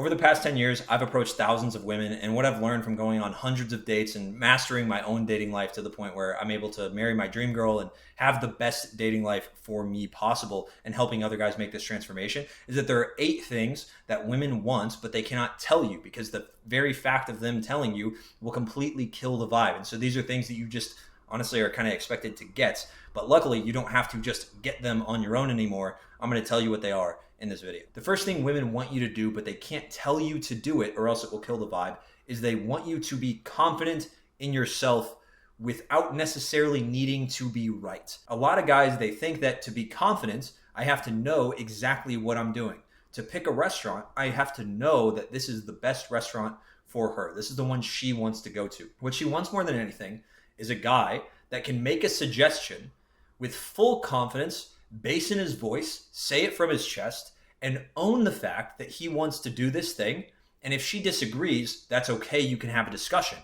Over the past 10 years, I've approached thousands of women, and what I've learned from going on hundreds of dates and mastering my own dating life to the point where I'm able to marry my dream girl and have the best dating life for me possible and helping other guys make this transformation is that there are 8 things that women want, but they cannot tell you because the very fact of them telling you will completely kill the vibe. And so these are things that you just honestly are kind of expected to get, but luckily you don't have to just get them on your own anymore. I'm going to tell you what they are in this video. The first thing women want you to do, but they can't tell you to do it or else it will kill the vibe, is they want you to be confident in yourself without necessarily needing to be right. A lot of guys, they think that to be confident, I have to know exactly what I'm doing. To pick a restaurant, I have to know that this is the best restaurant for her. This is the one she wants to go to. What she wants more than anything is a guy that can make a suggestion with full confidence, bass in his voice, say it from his chest, and own the fact that he wants to do this thing. And if she disagrees, that's okay. You can have a discussion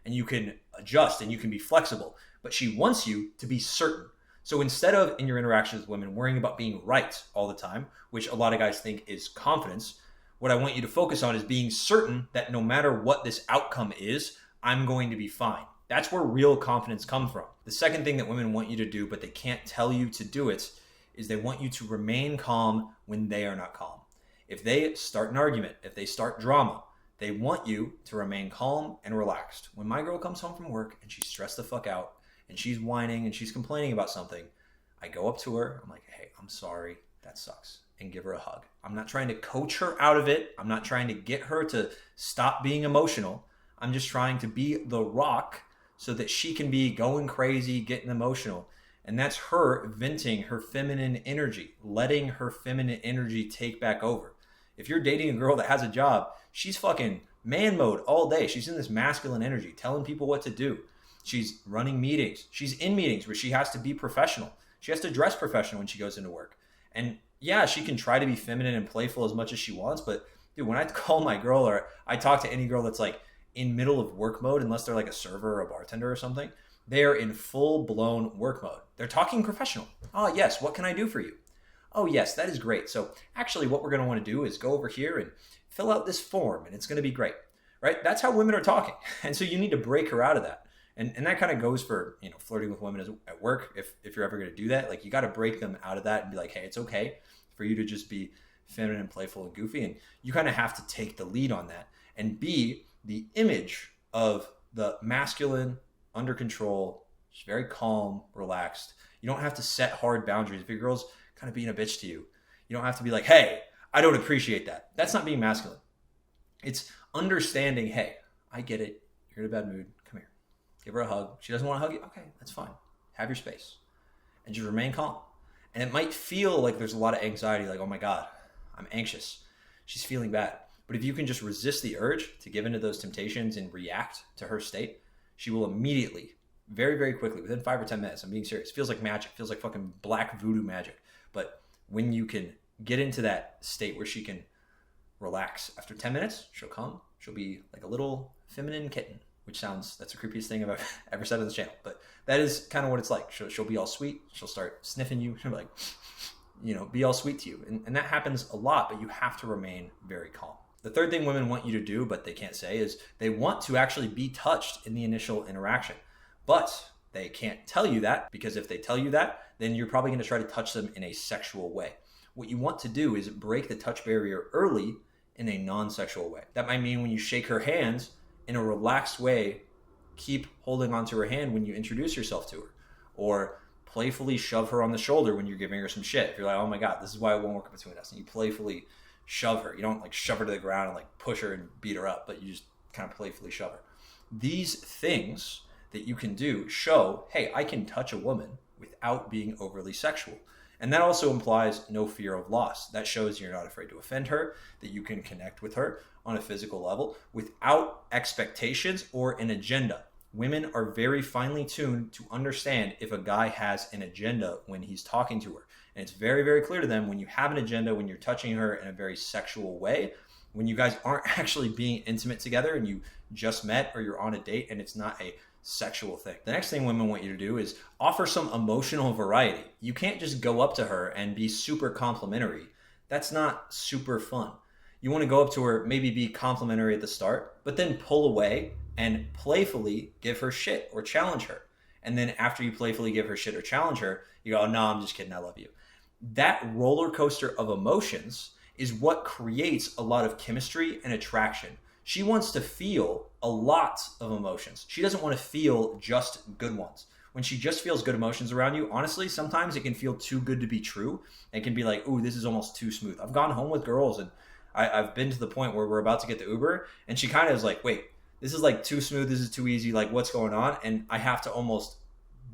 and you can adjust and you can be flexible. But she wants you to be certain. So instead of in your interactions with women worrying about being right all the time, which a lot of guys think is confidence, what I want you to focus on is being certain that no matter what this outcome is, I'm going to be fine. That's where real confidence comes from. The second thing that women want you to do, but they can't tell you to do it, is they want you to remain calm when they are not calm. If they start an argument, if they start drama, they want you to remain calm and relaxed. When my girl comes home from work and she's stressed the fuck out and she's whining and she's complaining about something, I go up to her, I'm like, hey, I'm sorry, that sucks, and give her a hug. I'm not trying to coach her out of it. I'm not trying to get her to stop being emotional. I'm just trying to be the rock so that she can be going crazy, getting emotional. And that's her venting her feminine energy, letting her feminine energy take back over. If you're dating a girl that has a job, she's fucking man mode all day. She's in this masculine energy, telling people what to do. She's running meetings. She's in meetings where she has to be professional. She has to dress professional when she goes into work. And yeah, she can try to be feminine and playful as much as she wants. But dude, when I call my girl or I talk to any girl that's like in middle of work mode, unless they're like a server or a bartender or something, they are in full-blown work mode. They're talking professional. Oh, yes, what can I do for you? Oh, yes, that is great. So actually what we're going to want to do is go over here and fill out this form, and it's going to be great, right? That's how women are talking. And so you need to break her out of that. And that kind of goes for, flirting with women at work. If you're ever going to do that, like you got to break them out of that and be like, hey, it's okay for you to just be feminine and playful and goofy. And you kind of have to take the lead on that and be the image of the masculine, under control, just very calm, relaxed. You don't have to set hard boundaries. If your girl's kind of being a bitch to you, you don't have to be like, hey, I don't appreciate that. That's not being masculine. It's understanding, hey, I get it. You're in a bad mood. Come here. Give her a hug. She doesn't want to hug you. Okay, that's fine. Have your space. And just remain calm. And it might feel like there's a lot of anxiety, like, oh my God, I'm anxious. She's feeling bad. But if you can just resist the urge to give into those temptations and react to her state, she will immediately, very, very quickly, within 5 or 10 minutes, I'm being serious, feels like magic, feels like fucking black voodoo magic. But when you can get into that state where she can relax, after 10 minutes, she'll come, she'll be like a little feminine kitten, which sounds, that's the creepiest thing I've ever said on this channel. But that is kind of what it's like. She'll be all sweet, she'll start sniffing you, she'll be like, be all sweet to you. And that happens a lot, but you have to remain very calm. The third thing women want you to do, but they can't say, is they want to actually be touched in the initial interaction. But they can't tell you that, because if they tell you that, then you're probably going to try to touch them in a sexual way. What you want to do is break the touch barrier early in a non-sexual way. That might mean when you shake her hands in a relaxed way, keep holding onto her hand when you introduce yourself to her. Or playfully shove her on the shoulder when you're giving her some shit. If you're like, oh my God, this is why it won't work between us. And you playfully shove her. You don't like shove her to the ground and like push her and beat her up, but you just kind of playfully shove her. These things that you can do show, hey, I can touch a woman without being overly sexual. And that also implies no fear of loss. That shows you're not afraid to offend her, that you can connect with her on a physical level without expectations or an agenda. Women are very finely tuned to understand if a guy has an agenda when he's talking to her. And it's very, very clear to them when you have an agenda, when you're touching her in a very sexual way, when you guys aren't actually being intimate together and you just met or you're on a date and it's not a sexual thing. The next thing women want you to do is offer some emotional variety. You can't just go up to her and be super complimentary. That's not super fun. You want to go up to her, maybe be complimentary at the start, but then pull away and playfully give her shit or challenge her. And then after you playfully give her shit or challenge her, you go, no, I'm just kidding, I love you. That roller coaster of emotions is what creates a lot of chemistry and attraction. She wants to feel a lot of emotions. She doesn't want to feel just good ones. When she just feels good emotions around you, honestly, sometimes it can feel too good to be true. It can be like, ooh, this is almost too smooth. I've gone home with girls and I've been to the point where we're about to get the Uber and she kind of is like, wait, this is like too smooth. This is too easy. Like, what's going on? And I have to almost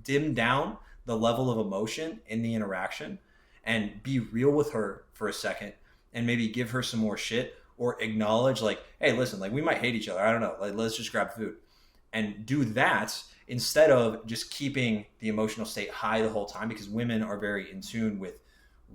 dim down the level of emotion in the interaction and be real with her for a second and maybe give her some more shit or acknowledge like, hey, listen, like we might hate each other. I don't know. Like, let's just grab food and do that instead of just keeping the emotional state high the whole time, because women are very in tune with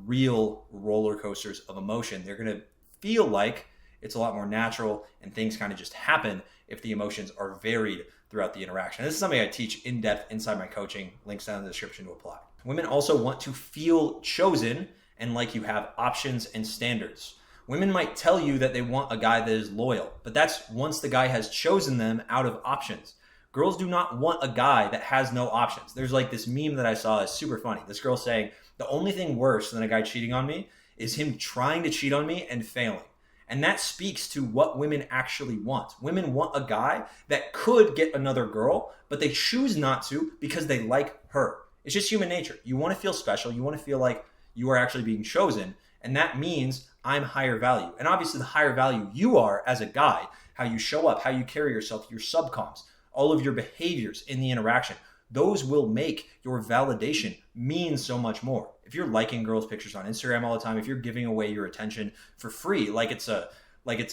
real roller coasters of emotion. They're going to feel like it's a lot more natural and things kind of just happen if the emotions are varied throughout the interaction. This is something I teach in depth inside my coaching. Links down in the description to apply. Women also want to feel chosen and like you have options and standards. Women might tell you that they want a guy that is loyal, but that's once the guy has chosen them out of options. Girls do not want a guy that has no options. There's like this meme that I saw is super funny. This girl saying, the only thing worse than a guy cheating on me is him trying to cheat on me and failing. And that speaks to what women actually want. Women want a guy that could get another girl, but they choose not to because they like her. It's just human nature. You want to feel special. You want to feel like you are actually being chosen. And that means I'm higher value. And obviously the higher value you are as a guy, how you show up, how you carry yourself, your subcomms, all of your behaviors in the interaction, those will make your validation mean so much more. If you're liking girls' pictures on Instagram all the time, if you're giving away your attention for free, like it's a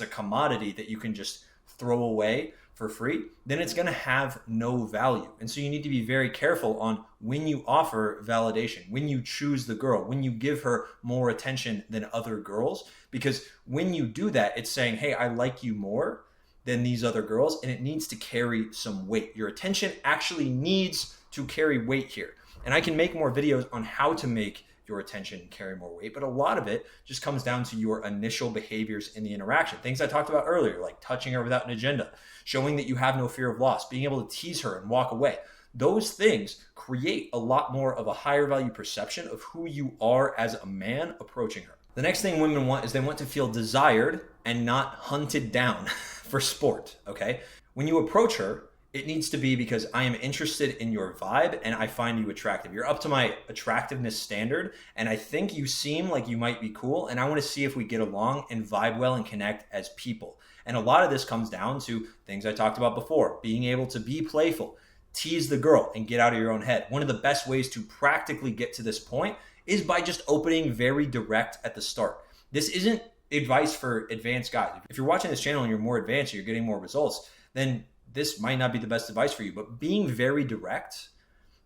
commodity that you can just throw away for free, then it's going to have no value. And so you need to be very careful on when you offer validation, when you choose the girl, when you give her more attention than other girls, because when you do that, it's saying, hey, I like you more than these other girls, and it needs to carry some weight. Your attention actually needs to carry weight here. And I can make more videos on how to make your attention carry more weight, but a lot of it just comes down to your initial behaviors in the interaction. Things I talked about earlier, like touching her without an agenda, showing that you have no fear of loss, being able to tease her and walk away. Those things create a lot more of a higher value perception of who you are as a man approaching her. The next thing women want is they want to feel desired and not hunted down for sport, okay? When you approach her, it needs to be because I am interested in your vibe and I find you attractive. You're up to my attractiveness standard and I think you seem like you might be cool and I want to see if we get along and vibe well and connect as people. And a lot of this comes down to things I talked about before, being able to be playful, tease the girl and get out of your own head. One of the best ways to practically get to this point is by just opening very direct at the start. This isn't advice for advanced guys. If you're watching this channel and you're more advanced and you're getting more results, then this might not be the best advice for you, but being very direct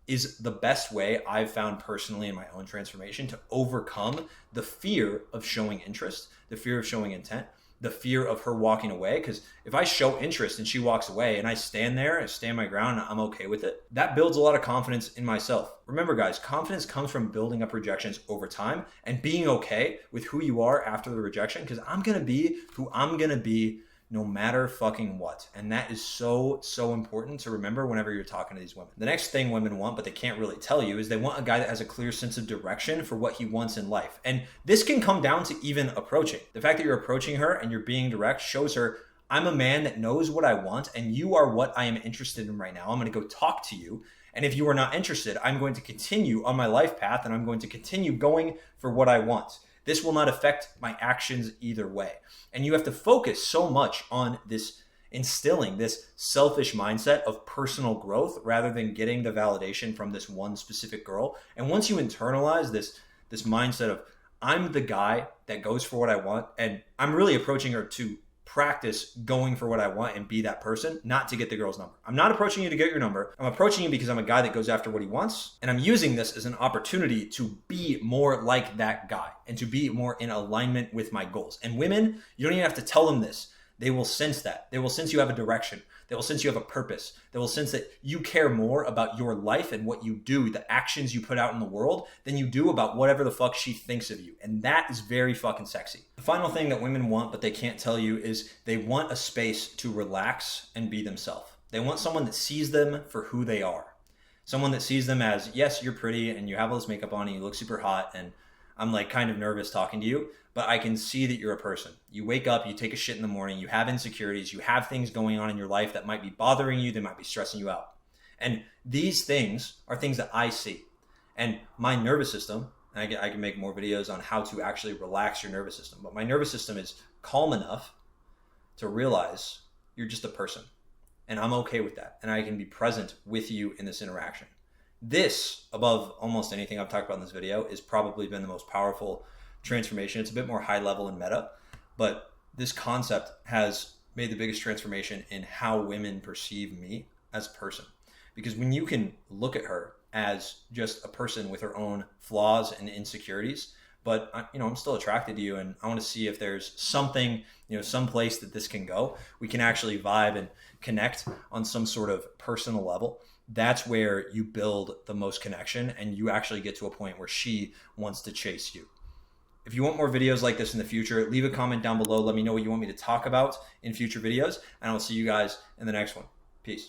is the best way I've found personally in my own transformation to overcome the fear of showing interest, the fear of showing intent, the fear of her walking away. Because if I show interest and she walks away and I stand there and stand my ground and I'm okay with it, that builds a lot of confidence in myself. Remember guys, confidence comes from building up rejections over time and being okay with who you are after the rejection, because I'm going to be who I'm going to be no matter fucking what. And that is so, so important to remember whenever you're talking to these women. The next thing women want, but they can't really tell you, is they want a guy that has a clear sense of direction for what he wants in life. And this can come down to even approaching. The fact that you're approaching her and you're being direct shows her, I'm a man that knows what I want and you are what I am interested in right now. I'm going to go talk to you. And if you are not interested, I'm going to continue on my life path and I'm going to continue going for what I want. This will not affect my actions either way. And you have to focus so much on this instilling this selfish mindset of personal growth rather than getting the validation from this one specific girl. And once you internalize this mindset of I'm the guy that goes for what I want and I'm really approaching her to practice going for what I want and be that person, not to get the girl's number. I'm not approaching you to get your number. I'm approaching you because I'm a guy that goes after what he wants. And I'm using this as an opportunity to be more like that guy and to be more in alignment with my goals. And women, you don't even have to tell them this. They will sense that. They will sense you have a direction. They will sense you have a purpose. They will sense that you care more about your life and what you do, the actions you put out in the world, than you do about whatever the fuck she thinks of you. And that is very fucking sexy. The final thing that women want, but they can't tell you, is they want a space to relax and be themselves. They want someone that sees them for who they are. Someone that sees them as, yes, you're pretty and you have all this makeup on and you look super hot and I'm like kind of nervous talking to you, but I can see that you're a person. You wake up, you take a shit in the morning, you have insecurities, you have things going on in your life that might be bothering you, they might be stressing you out. And these things are things that I see. And my nervous system, and I can make more videos on how to actually relax your nervous system, but my nervous system is calm enough to realize you're just a person. And I'm okay with that. And I can be present with you in this interaction. This, above almost anything I've talked about in this video, has probably been the most powerful transformation. It's a bit more high level and meta, but this concept has made the biggest transformation in how women perceive me as a person. Because when you can look at her as just a person with her own flaws and insecurities, but I'm still attracted to you and I want to see if there's something, some place that this can go. We can actually vibe and connect on some sort of personal level. That's where you build the most connection and you actually get to a point where she wants to chase you. If you want more videos like this in the future, leave a comment down below. Let me know what you want me to talk about in future videos, and I'll see you guys in the next one. Peace.